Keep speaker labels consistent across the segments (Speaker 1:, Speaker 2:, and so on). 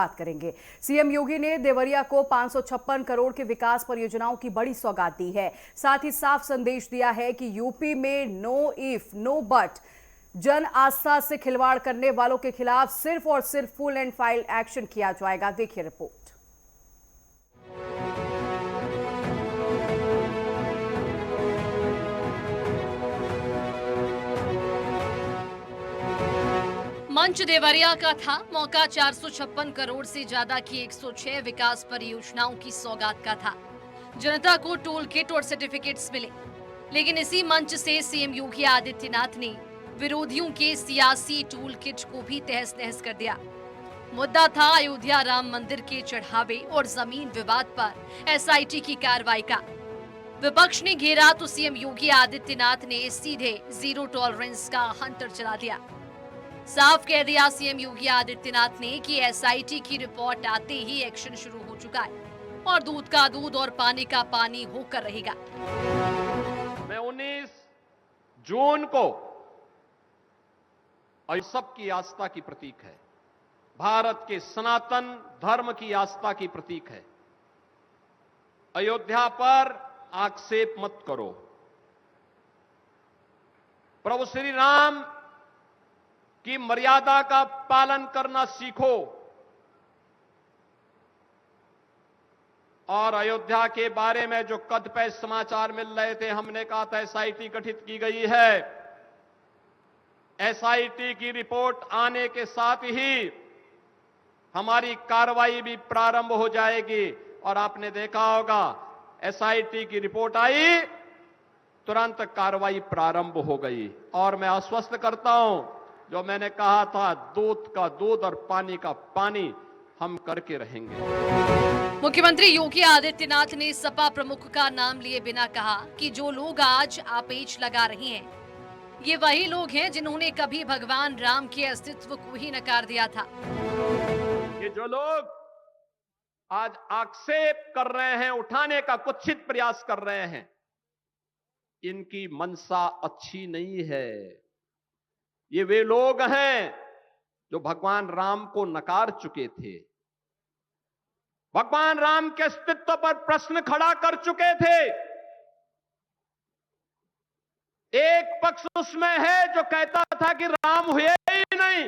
Speaker 1: बात करेंगे। सीएम योगी ने देवरिया को 556 करोड़ के विकास परियोजनाओं की बड़ी सौगात दी है। साथ ही साफ संदेश दिया है कि यूपी में नो इफ नो बट, जन आस्था से खिलवाड़ करने वालों के खिलाफ सिर्फ और सिर्फ फुल एंड फाइल एक्शन किया जाएगा। देखिए रिपोर्ट।
Speaker 2: मंच देवरिया का था। मौका 456 करोड़ से ज्यादा की 106 विकास परियोजनाओं की सौगात का था। जनता को टोल किट और सर्टिफिकेट्स मिले, लेकिन इसी मंच से सीएम योगी आदित्यनाथ ने विरोधियों के सियासी टोल किट को भी तहस नहस कर दिया। मुद्दा था अयोध्या राम मंदिर के चढ़ावे और जमीन विवाद पर एसआईटी की कार्रवाई का। विपक्ष ने घेरा तो सीएम योगी आदित्यनाथ ने सीधे जीरो टॉलरेंस का हंटर चला दिया। साफ कह दिया सीएम योगी आदित्यनाथ ने कि एसआईटी की रिपोर्ट आते ही एक्शन शुरू हो चुका है और दूध का दूध और पानी का पानी होकर रहेगा।
Speaker 3: मैं 19 जून को सबकी आस्था की प्रतीक है, भारत के सनातन धर्म की आस्था की प्रतीक है। अयोध्या पर आक्षेप मत करो। प्रभु श्री राम की मर्यादा का पालन करना सीखो और अयोध्या के बारे में जो कदपे समाचार मिल रहे थे, हमने कहा था एसआईटी गठित की गई है। एसआईटी की रिपोर्ट आने के साथ ही हमारी कार्रवाई भी प्रारंभ हो जाएगी। और आपने देखा होगा एसआईटी की रिपोर्ट आई, तुरंत कार्रवाई प्रारंभ हो गई। और मैं आश्वस्त करता हूं, जो मैंने कहा था दूध का दूध और पानी का पानी हम करके रहेंगे।
Speaker 2: मुख्यमंत्री योगी आदित्यनाथ ने सपा प्रमुख का नाम लिए बिना कहा कि जो लोग आज आपेच लगा रहे हैं, ये वही लोग हैं जिन्होंने कभी भगवान राम के अस्तित्व को ही नकार दिया था।
Speaker 3: ये जो लोग आज आक्षेप कर रहे हैं, उठाने का कुत्सित प्रयास कर रहे हैं, इनकी मंशा अच्छी नहीं है। ये वे लोग हैं जो भगवान राम को नकार चुके थे, भगवान राम के अस्तित्व पर प्रश्न खड़ा कर चुके थे। एक पक्ष उसमें है जो कहता था कि राम हुए ही नहीं,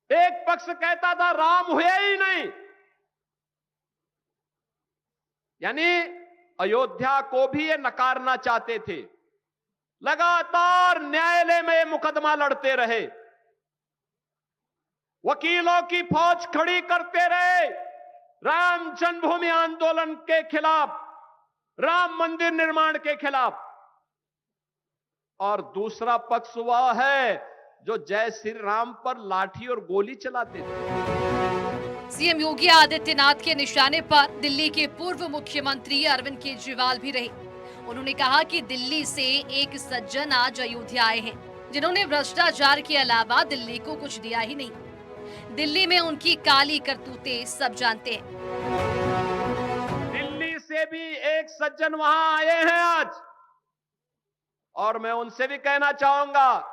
Speaker 3: एक पक्ष कहता था राम हुए ही नहीं। यानी अयोध्या को भी ये नकारना चाहते थे। लगातार न्यायालय में मुकदमा लड़ते रहे, वकीलों की फौज खड़ी करते रहे राम जन्मभूमि आंदोलन के खिलाफ, राम मंदिर निर्माण के खिलाफ। और दूसरा पक्ष वह है जो जय श्री राम पर लाठी और गोली चलाते थे।
Speaker 2: सीएम योगी आदित्यनाथ के निशाने पर दिल्ली के पूर्व मुख्यमंत्री अरविंद केजरीवाल भी रहे। उन्होंने कहा कि दिल्ली से एक सज्जन आज अयोध्या आए हैं, जिन्होंने भ्रष्टाचार के अलावा दिल्ली को कुछ दिया ही नहीं। दिल्ली में उनकी काली करतूतें सब जानते हैं।
Speaker 3: दिल्ली से भी एक सज्जन वहां आए हैं आज, और मैं उनसे भी कहना चाहूंगा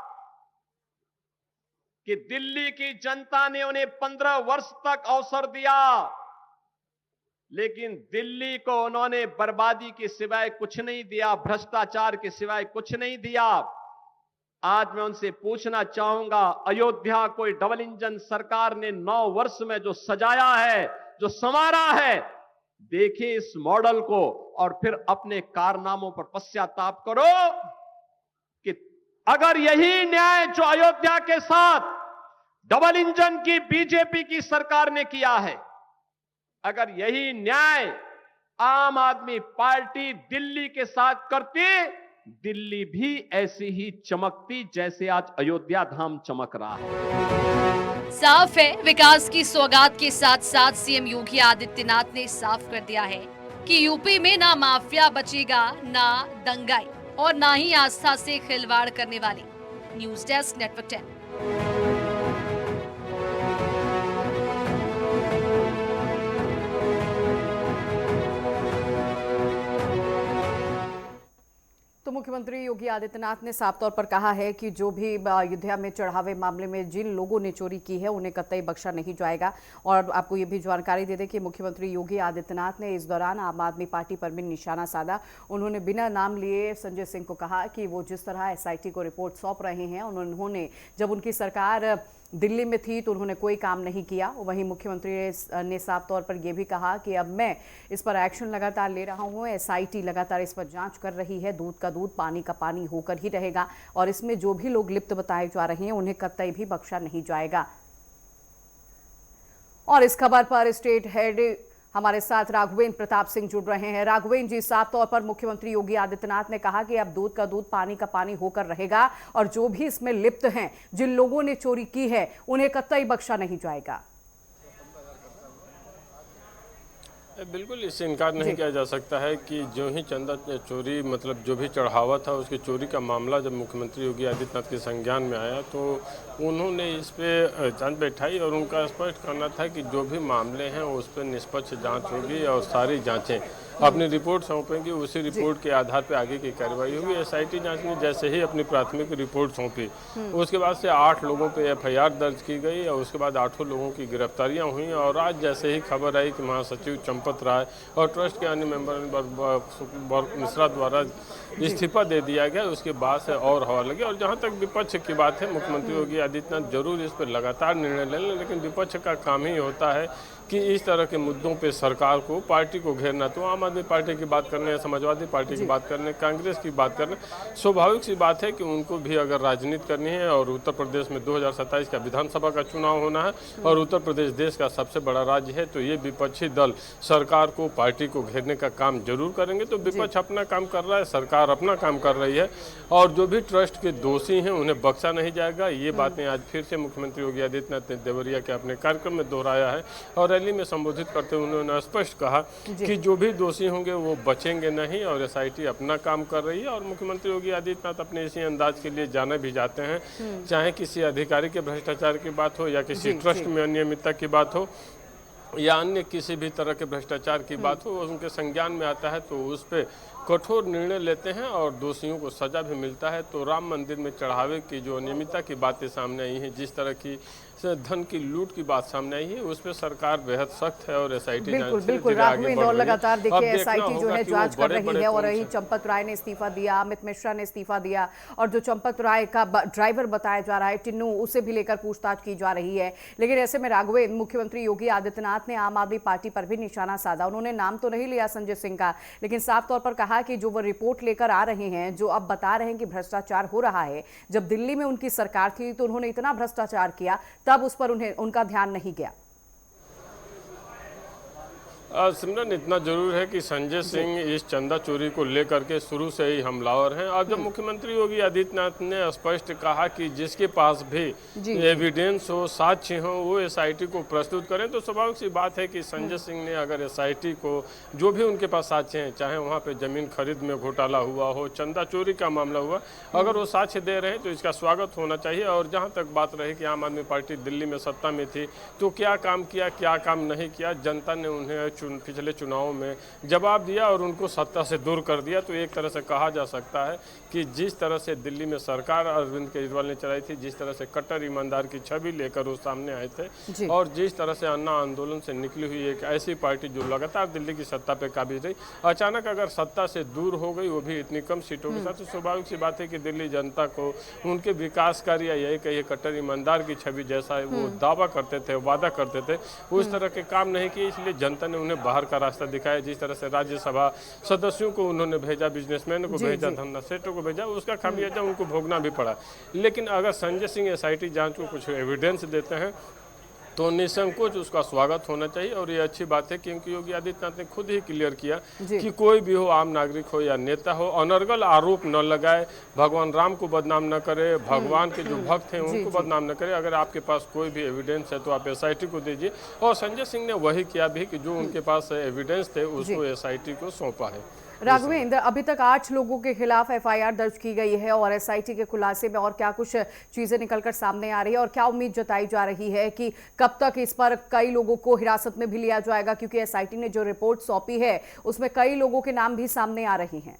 Speaker 3: कि दिल्ली की जनता ने उन्हें 15 वर्ष तक अवसर दिया, लेकिन दिल्ली को उन्होंने बर्बादी के सिवाय कुछ नहीं दिया, भ्रष्टाचार के सिवाय कुछ नहीं दिया। आज मैं उनसे पूछना चाहूंगा, अयोध्या कोई डबल इंजन सरकार ने 9 वर्ष में जो सजाया है, जो संवारा है, देखिए इस मॉडल को और फिर अपने कारनामों पर पश्चाताप करो कि अगर यही न्याय जो अयोध्या के साथ डबल इंजन की बीजेपी की सरकार ने किया है, अगर यही न्याय आम आदमी पार्टी दिल्ली के साथ करती, दिल्ली भी ऐसी ही चमकती जैसे आज अयोध्या धाम चमक रहा है।
Speaker 2: साफ है, विकास की सौगात के साथ साथ सीएम योगी आदित्यनाथ ने साफ कर दिया है कि यूपी में ना माफिया बचेगा, ना दंगाई और ना ही आस्था से खिलवाड़ करने वाली। News desk, network 10।
Speaker 1: तो मुख्यमंत्री योगी आदित्यनाथ ने साफ तौर पर कहा है कि जो भी अयोध्या में चढ़ावे मामले में जिन लोगों ने चोरी की है उन्हें कतई बख्शा नहीं जाएगा। और आपको ये भी जानकारी दे दें कि मुख्यमंत्री योगी आदित्यनाथ ने इस दौरान आम आदमी पार्टी पर भी निशाना साधा। उन्होंने बिना नाम लिए संजय सिंह को कहा कि वो जिस तरह एसआईटी को रिपोर्ट सौंप रहे हैं, उन्होंने जब उनकी सरकार दिल्ली में थी तो उन्होंने कोई काम नहीं किया। वहीं मुख्यमंत्री ने साफ तौर पर यह भी कहा कि अब मैं इस पर एक्शन लगातार ले रहा हूं, एसआईटी लगातार इस पर जांच कर रही है, दूध का दूध पानी का पानी होकर ही रहेगा और इसमें जो भी लोग लिप्त बताए जा रहे हैं उन्हें कतई भी बख्शा नहीं जाएगा। और इस खबर पर स्टेट हेड हमारे साथ राघवेंद्र प्रताप सिंह जुड़ रहे हैं। राघवेंद्र जी, साफ तौर पर मुख्यमंत्री योगी आदित्यनाथ ने कहा कि अब दूध का दूध पानी का पानी होकर रहेगा और जो भी इसमें लिप्त हैं, जिन लोगों ने चोरी की है, उन्हें कतई बख्शा नहीं जाएगा।
Speaker 4: बिल्कुल, इससे इनकार नहीं किया जा सकता है कि जो ही चंदा चोरी मतलब जो भी चढ़ावा था उसकी चोरी का मामला जब मुख्यमंत्री योगी आदित्यनाथ के संज्ञान में आया तो उन्होंने इस पे जांच बैठाई और उनका स्पष्ट करना था कि जो भी मामले हैं उस पर निष्पक्ष जांच होगी और सारी जांचें अपनी रिपोर्ट सौंपेंगी। उसी रिपोर्ट के आधार पर आगे की कार्रवाई होगी। एसआईटी जांच ने जैसे ही अपनी प्राथमिक रिपोर्ट सौंपी उसके बाद से 8 लोगों पे एफआईआर दर्ज की गई और उसके बाद 8 लोगों की गिरफ्तारियां हुई। और आज जैसे ही खबर आई कि महासचिव चंपत राय और ट्रस्ट के अन्य मेंबर मिश्रा द्वारा इस्तीफा दे दिया गया, उसके बाद से और हवा लगी। और जहां तक विपक्ष की बात है, मुख्यमंत्री योगी आदित्यनाथ जरूर इस पर लगातार निर्णय ले लें, लेकिन विपक्ष का काम ही होता है कि इस तरह के मुद्दों पे सरकार को, पार्टी को घेरना। तो आम आदमी पार्टी की बात करने या समाजवादी पार्टी की बात करने, कांग्रेस की बात करने, स्वाभाविक सी बात है कि उनको भी अगर राजनीति करनी है और उत्तर प्रदेश में 2027 का विधानसभा का चुनाव होना है और उत्तर प्रदेश देश का सबसे बड़ा राज्य है, तो ये विपक्षी दल सरकार को, पार्टी को घेरने का काम जरूर करेंगे। तो विपक्ष अपना काम कर रहा है, सरकार अपना काम कर रही है और जो भी ट्रस्ट के दोषी हैं उन्हें बख्शा नहीं जाएगा। ये बातें आज फिर से मुख्यमंत्री योगी आदित्यनाथ ने देवरिया के अपने कार्यक्रम में दोहराया है और रैली में संबोधित करते हुए उन्होंने स्पष्ट कहा कि जो भी दोषी होंगे वो बचेंगे नहीं और एसआईटी अपना काम कर रही है। और मुख्यमंत्री योगी आदित्यनाथ अपने इसी अंदाज के लिए जाने भी जाते हैं, चाहे किसी अधिकारी के भ्रष्टाचार की बात हो या किसी ट्रस्ट में अनियमितता की बात हो या अन्य किसी भी तरह के भ्रष्टाचार की बात हो, उनके संज्ञान में आता है तो उस पर कठोर निर्णय लेते हैं और दोषियों को सजा भी मिलता है। तो राम मंदिर में चढ़ावे की जो अनियमितता की बातें सामने आई हैं, जिस तरह की धन की लूट की बात सामने आई है, उस पर सरकार बेहद सख्त है और एसआईटी
Speaker 1: बिल्कुल राघवेंद्र, और लगातार देखिए एसआईटी जो है जांच कर रही है और वही चंपत राय ने इस्तीफा दिया, अमित मिश्रा ने इस्तीफा दिया और जो चंपत राय का ड्राइवर बताया जा रहा है टिन्नू, उसे भी लेकर पूछताछ की जा रही है। लेकिन ऐसे में राघवेंद्र, मुख्यमंत्री योगी आदित्यनाथ ने आम आदमी पार्टी पर भी निशाना साधा। उन्होंने नाम तो नहीं लिया संजय सिंह का, लेकिन साफ तौर पर कहा कि जो वो रिपोर्ट लेकर आ रहे हैं, जो अब बता रहे हैं कि भ्रष्टाचार हो रहा है, जब दिल्ली में उनकी सरकार थी तो उन्होंने इतना भ्रष्टाचार किया, तब उस पर उनका ध्यान नहीं गया।
Speaker 4: सिमरन, इतना जरूर है कि संजय सिंह इस चंदा चोरी को लेकर के शुरू से ही हमलावर हैं। और जब मुख्यमंत्री योगी आदित्यनाथ ने स्पष्ट कहा कि जिसके पास भी एविडेंस हो, साक्ष्य हो, वो एसआईटी को प्रस्तुत करें, तो स्वाभाविक सी बात है कि संजय सिंह ने अगर एसआईटी को जो भी उनके पास साक्ष्य हैं, चाहे वहाँ पे जमीन खरीद में घोटाला हुआ हो, चंदा चोरी का मामला हुआ, अगर वो साक्ष्य दे रहे हैं तो इसका स्वागत होना चाहिए। और जहाँ तक बात रही कि आम आदमी पार्टी दिल्ली में सत्ता में थी तो क्या काम किया, क्या काम नहीं किया, जनता ने उन्हें पिछले चुनावों में जवाब दिया और उनको सत्ता से दूर कर दिया। तो एक तरह से कहा जा सकता है कि जिस तरह से दिल्ली में सरकार अरविंद केजरीवाल ने चलाई थी, जिस तरह से कट्टर ईमानदार की छवि लेकर वो सामने आए थे और जिस तरह से अन्ना आंदोलन से निकली हुई एक ऐसी पार्टी जो लगातार दिल्ली की सत्ता पे काबिज रही, अचानक अगर सत्ता से दूर हो गई, वो भी इतनी कम सीटों के साथ, तो स्वाभाविक सी बात है कि दिल्ली जनता को उनके विकास कार्य या यही कहिए कट्टर ईमानदार की छवि जैसा वो दावा करते थे, वादा करते थे, उस तरह के काम नहीं किए। इसलिए जनता ने उन्हें बाहर का रास्ता दिखाया। जिस तरह से राज्यसभा सदस्यों को उन्होंने भेजा, बिजनेसमैन को भेजा, धंधा सेठों को भेजा, उसका खामियाजा उनको भोगना भी पड़ा। लेकिन अगर संजय सिंह एसआईटी जांच को कुछ एविडेंस देते हैं तो निसंकोच उसका स्वागत होना चाहिए। और ये अच्छी बात है क्योंकि योगी आदित्यनाथ ने खुद ही क्लियर किया कि कोई भी हो, आम नागरिक हो या नेता हो, अनर्गल आरोप न लगाए, भगवान राम को बदनाम न करे, भगवान के जो भक्त हैं उनको बदनाम न करे। अगर आपके पास कोई भी एविडेंस है तो आप एसआईटी को दीजिए। और संजय सिंह ने वही किया भी कि जो उनके पास एविडेंस थे उसको एसआईटी को सौंपा है।
Speaker 1: राघवेंद्र, अभी तक 8 लोगों के खिलाफ एफआईआर दर्ज की गई है और एसआईटी के खुलासे में और क्या कुछ चीजें निकलकर सामने आ रही है और क्या उम्मीद जताई जा रही है कि कब तक इस पर कई लोगों को हिरासत में भी लिया जाएगा, क्योंकि एसआईटी ने जो रिपोर्ट सौंपी है उसमें कई लोगों के नाम भी सामने आ रहे हैं।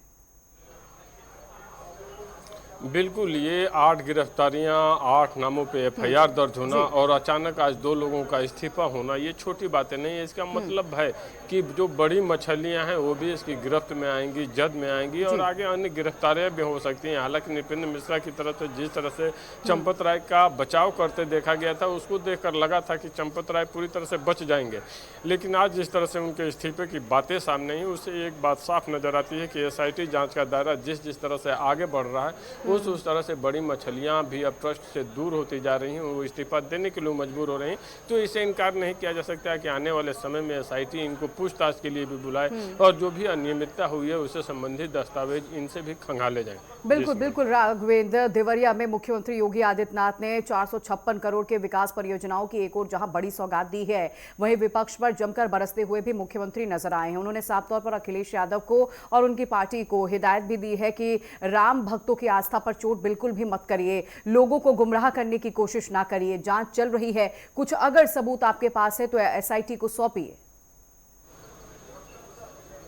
Speaker 4: बिल्कुल, ये 8 गिरफ्तारियां, 8 नामों पे एफआईआर दर्ज होना और अचानक आज 2 लोगों का इस्तीफा होना, ये छोटी बातें नहीं है। इसका मतलब है कि जो बड़ी मछलियां हैं वो भी इसकी गिरफ्त में आएंगी, जद में आएंगी और आगे अन्य गिरफ्तारियां भी हो सकती हैं। हालांकि नृपेंद्र मिश्रा की तरफ से जिस तरह से चंपत राय का बचाव करते देखा गया था, उसको देखकर लगा था कि चंपत राय पूरी तरह से बच जाएंगे, लेकिन आज जिस तरह से उनके इस्तीफे की बातें सामने आई, उससे एक बात साफ नजर आती है कि एसआईटी जांच का दायरा जिस तरह से आगे बढ़ रहा है, उस तरह से बड़ी मछलियां भी अब ट्रस्ट से दूर होती जा रही हैं, वो इस्तीफा देने के लिए मजबूर हो रही हैं। तो इसे इनकार नहीं किया जा सकता है कि आने वाले समय में एसआईटी इनको पूछताछ के लिए भी बुलाए और जो भी अनियमितता हुई है उससे संबंधित दस्तावेज इनसे भी खंगाले जाएं।
Speaker 1: बिल्कुल बिल्कुल राघवेंद्र, देवरिया में मुख्यमंत्री योगी आदित्यनाथ ने 456 करोड़ के विकास परियोजनाओं की एक और जहां बड़ी सौगात दी है, वहीं विपक्ष पर जमकर बरसते हुए भी मुख्यमंत्री नजर आए हैं। उन्होंने साफ तौर पर अखिलेश यादव को और उनकी पार्टी को हिदायत भी दी है कि राम भक्तों की आस्था पर चोट बिल्कुल भी मत करिए, लोगों को गुमराह करने की कोशिश ना करिए, जांच चल रही है, कुछ अगर सबूत आपके पास है तो एसआईटी को सौंपिए।